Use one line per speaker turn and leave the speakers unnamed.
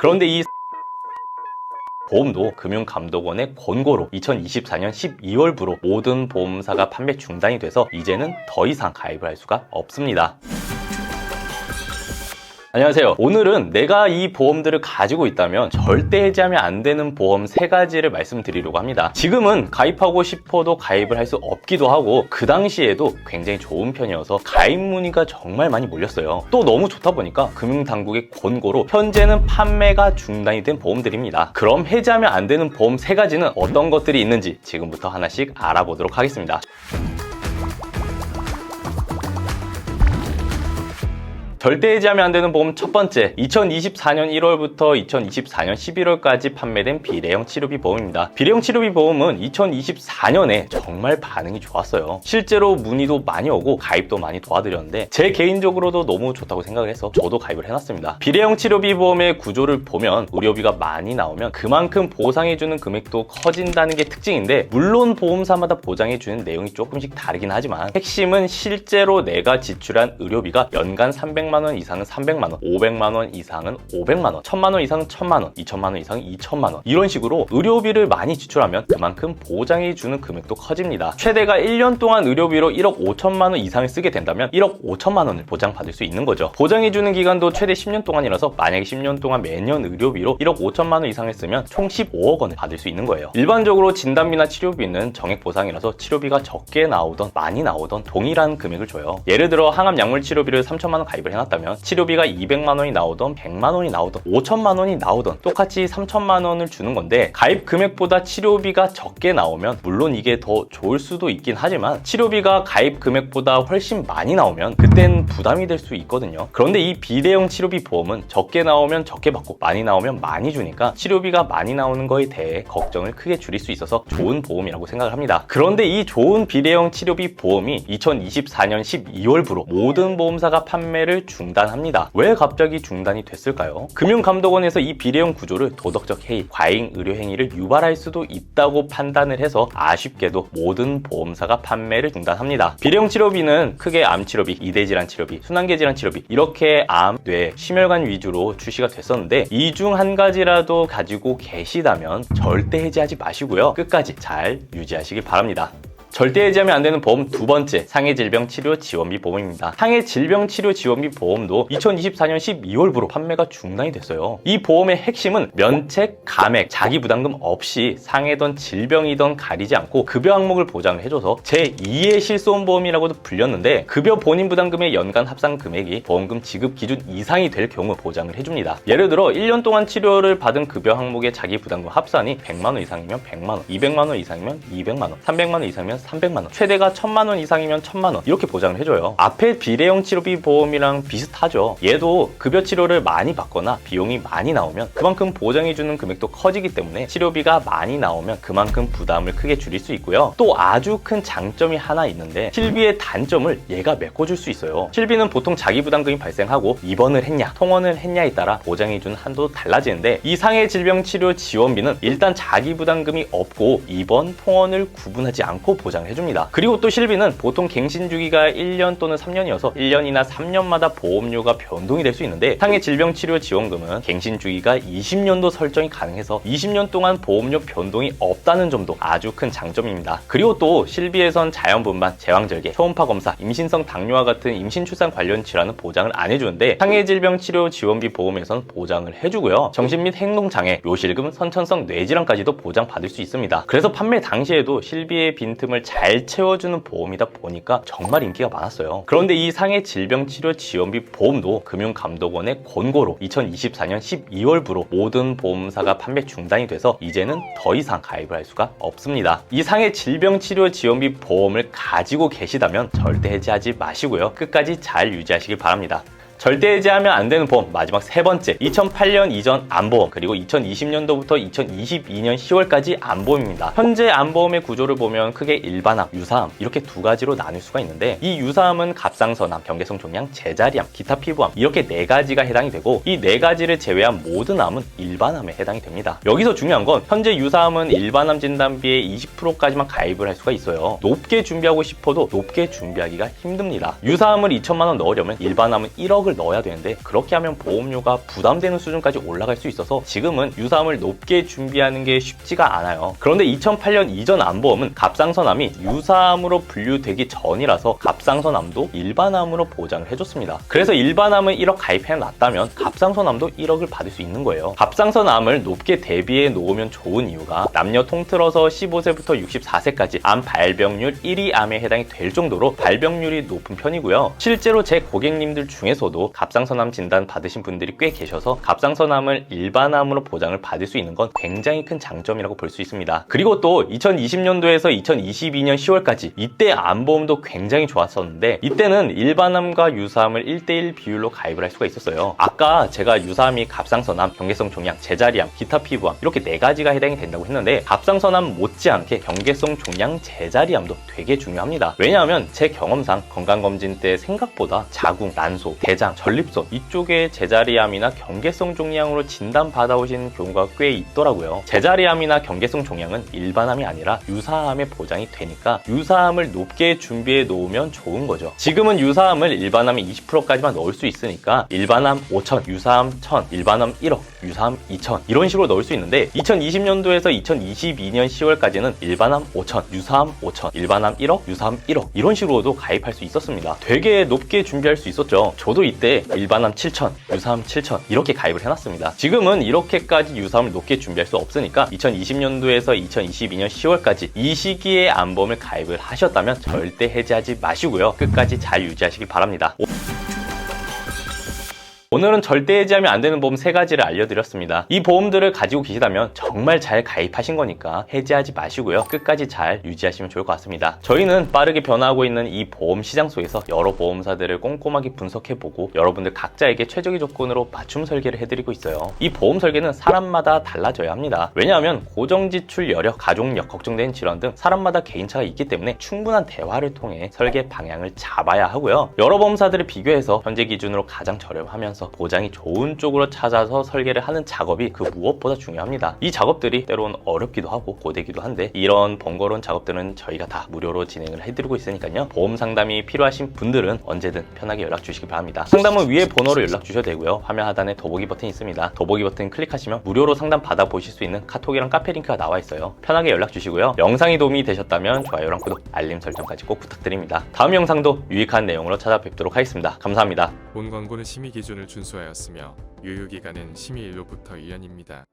그런데 이 보험도 금융감독원의 권고로 2024년 12월부로 모든 보험사가 판매 중단이 돼서 이제는 더 이상 가입을 할 수가 없습니다. 안녕하세요. 오늘은 내가 이 보험들을 가지고 있다면 절대 해지하면 안 되는 보험 3가지를 말씀드리려고 합니다. 지금은 가입하고 싶어도 가입을 할 수 없기도 하고 그 당시에도 굉장히 좋은 편이어서 가입 문의가 정말 많이 몰렸어요. 또 너무 좋다 보니까 금융당국의 권고로 현재는 판매가 중단이 된 보험들입니다. 그럼 해지하면 안 되는 보험 3가지는 어떤 것들이 있는지 지금부터 하나씩 알아보도록 하겠습니다. 절대 해지하면 안 되는 보험 첫 번째, 2024년 1월부터 2024년 11월까지 판매된 비례형 치료비 보험입니다. 비례형 치료비 보험은 2024년에 정말 반응이 좋았어요. 실제로 문의도 많이 오고 가입도 많이 도와드렸는데 제 개인적으로도 너무 좋다고 생각을 해서 저도 가입을 해놨습니다. 비례형 치료비 보험의 구조를 보면 의료비가 많이 나오면 그만큼 보상해주는 금액도 커진다는 게 특징인데, 물론 보험사마다 보장해주는 내용이 조금씩 다르긴 하지만 핵심은 실제로 내가 지출한 의료비가 연간 300만 원 이상은 300만 원, 500만 원 이상은 500만 원, 1000만 원 이상은 1000만 원, 2000만 원 이상은 2000만 원, 이런 식으로 의료비를 많이 지출하면 그만큼 보장해주는 금액도 커집니다. 최대가 1년 동안 의료비로 1억 5천만 원 이상을 쓰게 된다면 1억 5천만 원을 보장받을 수 있는 거죠. 보장해주는 기간도 최대 10년 동안이라서 만약에 10년 동안 매년 의료비로 1억 5천만 원 이상을 쓰면 총 15억 원을 받을 수 있는 거예요. 일반적으로 진단비나 치료비는 정액 보상이라서 치료비가 적게 나오던 많이 나오던 동일한 금액을 줘요. 예를 들어 항암 약물 치료비를 3천만 원 가입을 해놨다면 치료비가 200만 원이 나오던 100만 원이 나오던 5천만 원이 나오던 똑같이 3천만 원을 주는 건데, 가입 금액보다 치료비가 적게 나오면 물론 이게 더 좋을 수도 있긴 하지만 치료비가 가입 금액보다 훨씬 많이 나오면 그땐 부담이 될 수 있거든요. 그런데 이 비례형 치료비 보험은 적게 나오면 적게 받고 많이 나오면 많이 주니까 치료비가 많이 나오는 거에 대해 걱정을 크게 줄일 수 있어서 좋은 보험이라고 생각을 합니다. 그런데 이 좋은 비례형 치료비 보험이 2024년 12월부로 모든 보험사가 판매를 중단합니다. 왜 갑자기 중단이 됐을까요? 금융감독원에서 이 비례형 구조를 도덕적 해이, 과잉 의료 행위를 유발할 수도 있다고 판단을 해서 아쉽게도 모든 보험사가 판매를 중단합니다. 비례형 치료비는 크게 암 치료비, 이대 질환 치료비, 순환계 질환 치료비, 이렇게 암, 뇌, 심혈관 위주로 출시가 됐었는데 이 중 한 가지라도 가지고 계시다면 절대 해지하지 마시고요. 끝까지 잘 유지하시길 바랍니다. 절대 해지하면 안 되는 보험 두 번째, 상해질병치료지원비 보험입니다. 상해질병치료지원비 보험도 2024년 12월부로 판매가 중단이 됐어요. 이 보험의 핵심은 면책, 감액, 자기부담금 없이 상해던 질병이던 가리지 않고 급여 항목을 보장을 해줘서 제2의 실손보험이라고도 불렸는데, 급여 본인 부담금의 연간 합산 금액이 보험금 지급 기준 이상이 될 경우 보장을 해줍니다. 예를 들어 1년 동안 치료를 받은 급여 항목의 자기부담금 합산이 100만 원 이상이면 100만 원, 200만 원 이상이면 200만 원, 300만 원 이상이면 300만 원, 최대가 1000만 원 이상이면 1000만 원, 이렇게 보장을 해줘요. 앞에 비례형 치료비 보험이랑 비슷하죠. 얘도 급여 치료를 많이 받거나 비용이 많이 나오면 그만큼 보장해주는 금액도 커지기 때문에 치료비가 많이 나오면 그만큼 부담을 크게 줄일 수 있고요. 또 아주 큰 장점이 하나 있는데, 실비의 단점을 얘가 메꿔줄 수 있어요. 실비는 보통 자기부담금이 발생하고 입원을 했냐 통원을 했냐에 따라 보장해주는 한도도 달라지는데, 이 상해질병치료지원비는 일단 자기부담금이 없고 입원, 통원을 구분하지 않고 보장을 해줍니다. 그리고 또 실비는 보통 갱신 주기가 1년 또는 3년이어서 1년이나 3년마다 보험료가 변동이 될 수 있는데, 상해질병치료지원금은 갱신 주기가 20년도 설정이 가능해서 20년 동안 보험료 변동이 없다는 점도 아주 큰 장점입니다. 그리고 또 실비에선 자연분만, 제왕절개, 초음파 검사, 임신성 당뇨와 같은 임신 출산 관련 질환은 보장을 안 해주는데, 상해질병치료지원비 보험에선 보장을 해주고요. 정신 및 행동장애, 묘실금, 선천성 뇌질환까지도 보장받을 수 있습니다. 그래서 판매 당시에도 실비의 빈틈을 잘 채워주는 보험이다 보니까 정말 인기가 많았어요. 그런데 이 상해질병치료지원비 보험도 금융감독원의 권고로 2024년 12월부로 모든 보험사가 판매 중단이 돼서 이제는 더 이상 가입을 할 수가 없습니다. 이 상해질병치료지원비 보험을 가지고 계시다면 절대 해지하지 마시고요. 끝까지 잘 유지하시길 바랍니다. 절대 해지하면 안 되는 보험 마지막 세 번째, 2008년 이전 암보험, 그리고 2020년도부터 2022년 10월까지 암보험입니다. 현재 암보험의 구조를 보면 크게 일반암, 유사암 이렇게 두 가지로 나눌 수가 있는데, 이 유사암은 갑상선암, 경계성 종양, 제자리암, 기타 피부암 이렇게 네 가지가 해당이 되고, 이 네 가지를 제외한 모든 암은 일반암에 해당이 됩니다. 여기서 중요한 건 현재 유사암은 일반암 진단비의 20%까지만 가입을 할 수가 있어요. 높게 준비하고 싶어도 높게 준비하기가 힘듭니다. 유사암을 2천만 원 넣으려면 일반암은 1억을 1억을 넣어야 되는데 그렇게 하면 보험료가 부담되는 수준까지 올라갈 수 있어서 지금은 유사암을 높게 준비하는 게 쉽지가 않아요. 그런데 2008년 이전 암보험은 갑상선암이 유사암으로 분류되기 전이라서 갑상선암도 일반암으로 보장을 해줬습니다. 그래서 일반암은 1억 가입해놨다면 갑상선암도 1억을 받을 수 있는 거예요. 갑상선암을 높게 대비해 놓으면 좋은 이유가 남녀 통틀어서 15세부터 64세까지 암 발병률 1위 암에 해당이 될 정도로 발병률이 높은 편이고요. 실제로 제 고객님들 중에서도 갑상선암 진단 받으신 분들이 꽤 계셔서 갑상선암을 일반암으로 보장을 받을 수 있는 건 굉장히 큰 장점이라고 볼 수 있습니다. 그리고 또 2020년도에서 2022년 10월까지 이때 암보험도 굉장히 좋았었는데 이때는 일반암과 유사암을 1:1 비율로 가입을 할 수가 있었어요. 아까 제가 유사암이 갑상선암, 경계성 종양, 제자리암, 기타 피부암 이렇게 4가지가 해당이 된다고 했는데 갑상선암 못지않게 경계성 종양, 제자리암도 되게 중요합니다. 왜냐하면 제 경험상 건강검진 때 생각보다 자궁, 난소, 대장, 전립선 이쪽에 제자리암이나 경계성 종양으로 진단받아오신 경우가 꽤 있더라고요. 제자리암이나 경계성 종양은 일반암이 아니라 유사암에 보장이 되니까 유사암을 높게 준비해 놓으면 좋은 거죠. 지금은 유사암을 일반암이 20%까지만 넣을 수 있으니까 일반암 5천, 유사암 1000, 일반암 1억, 유사암 2000 이런 식으로 넣을 수 있는데 2020년도에서 2022년 10월까지는 일반암 5천, 유사암 5천, 일반암 1억, 유사암 1억 이런 식으로도 가입할 수 있었습니다. 되게 높게 준비할 수 있었죠. 저도 이때 일반암 7천, 유사암 7천 이렇게 가입을 해놨습니다. 지금은 이렇게까지 유사암을 높게 준비할 수 없으니까 2020년도에서 2022년 10월까지 이 시기에 암보험을 가입을 하셨다면 절대 해지하지 마시고요. 끝까지 잘 유지하시길 바랍니다. 오늘은 절대 해지하면 안 되는 보험 3가지를 알려드렸습니다. 이 보험들을 가지고 계시다면 정말 잘 가입하신 거니까 해지하지 마시고요. 끝까지 잘 유지하시면 좋을 것 같습니다. 저희는 빠르게 변화하고 있는 이 보험 시장 속에서 여러 보험사들을 꼼꼼하게 분석해보고 여러분들 각자에게 최적의 조건으로 맞춤 설계를 해드리고 있어요. 이 보험 설계는 사람마다 달라져야 합니다. 왜냐하면 고정지출 여력, 가족력, 걱정되는 질환 등 사람마다 개인차가 있기 때문에 충분한 대화를 통해 설계 방향을 잡아야 하고요. 여러 보험사들을 비교해서 현재 기준으로 가장 저렴하면서 보장이 좋은 쪽으로 찾아서 설계를 하는 작업이 그 무엇보다 중요합니다. 이 작업들이 때론 어렵기도 하고 고되기도 한데 이런 번거로운 작업들은 저희가 다 무료로 진행을 해드리고 있으니까요. 보험 상담이 필요하신 분들은 언제든 편하게 연락 주시기 바랍니다. 상담은 위에 번호로 연락 주셔도 되고요. 화면 하단에 더보기 버튼이 있습니다. 더보기 버튼 클릭하시면 무료로 상담 받아보실 수 있는 카톡이랑 카페 링크가 나와 있어요. 편하게 연락 주시고요. 영상이 도움이 되셨다면 좋아요랑 구독, 알림 설정까지 꼭 부탁드립니다. 다음 영상도 유익한 내용으로 찾아뵙도록 하겠습니다. 감사합니다.
본 광고는 심의 기준을 준수하였으며 유효기간은 심의일로부터 1년입니다.